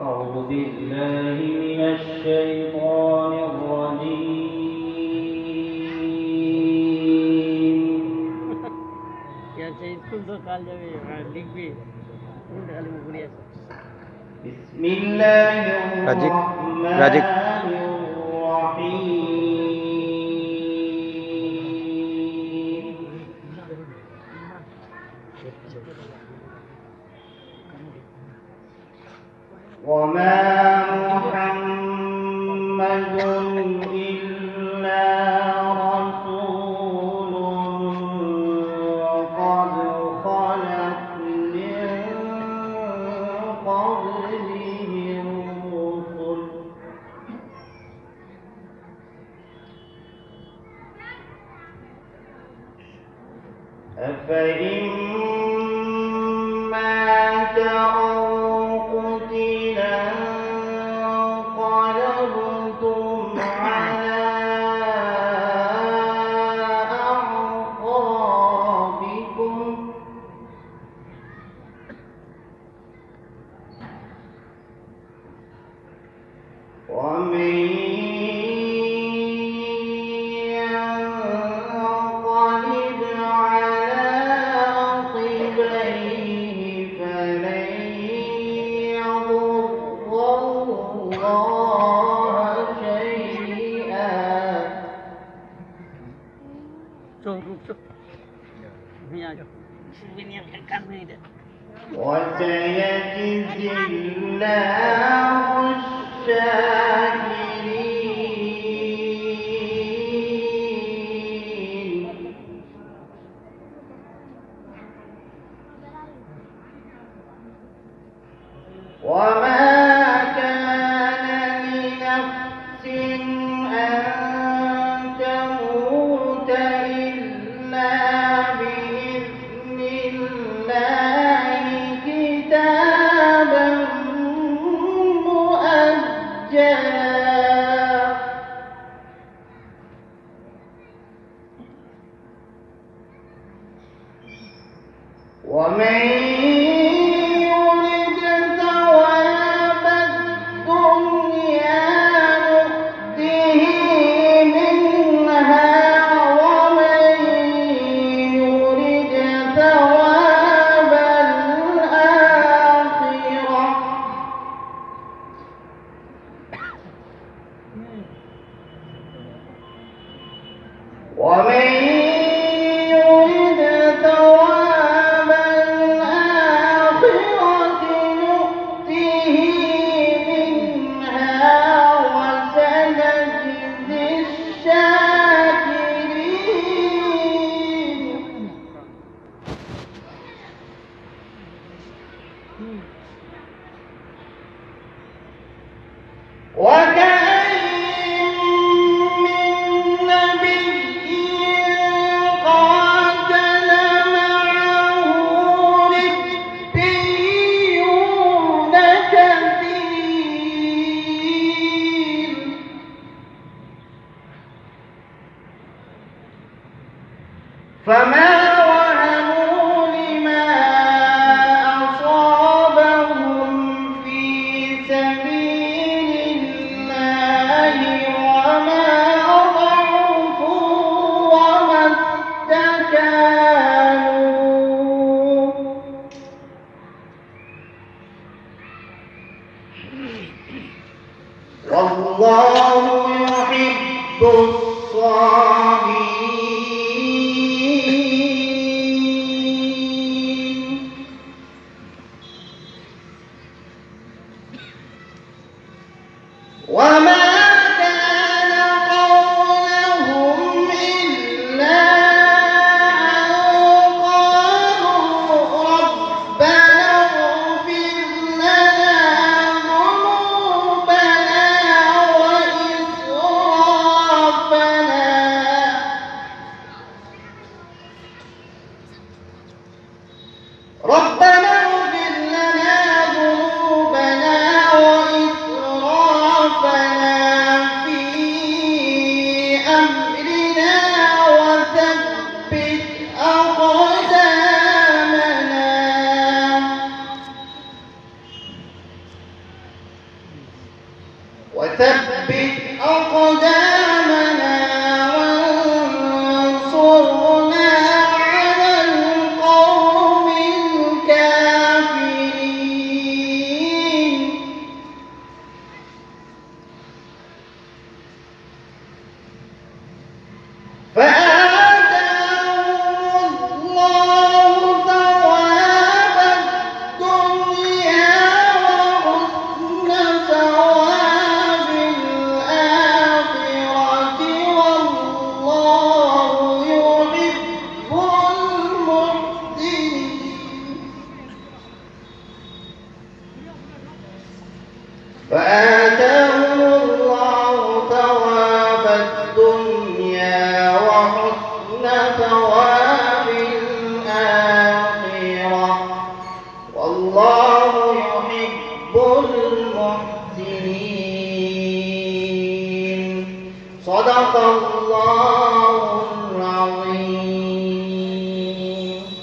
أعوذ بالله من الشيطان الرجيم. يا سيد كنت قال لي بسم الله الرحمن الرحيم. وما محمد إلا رسول قد خلت من قبله الرسل أفإن مات أو قتل انقلبتم على أعقابكم ومن ينقلب على عقبيه فلن يضر الله شيئا وسيجزي الله الشاكرين. وما كان لنفس أن تموت إلا بإذن الله كتابا مؤجلا ومن يرد ثواب الدنيا نؤته منها ومن يرد ثواب الآخرة ومن يرد ثواب الآخرة نؤته منها وسنجزي الشاكرين. وكأين من نبي قاتل معه ربيون كثير فما وهنوا لما أصابهم في سبيل الله وما ضعفوا وما استكانوا والله يحب الصابرين. وما كان قولهم إلا أن قالوا ربنا اغفر لنا ذنوبنا وإسرافنا ربنا اغفر لنا ذنوبنا وإسرافنا فثبت أقدامنا وانصرنا على القوم الكافرين فآتاهم الله ثواب الدنيا وحسن ثواب الآخرة والله يحب المحسنين فآتاهم الله ثواب الدنيا وحسن ثواب الآخرة والله يحب المحسنين صدق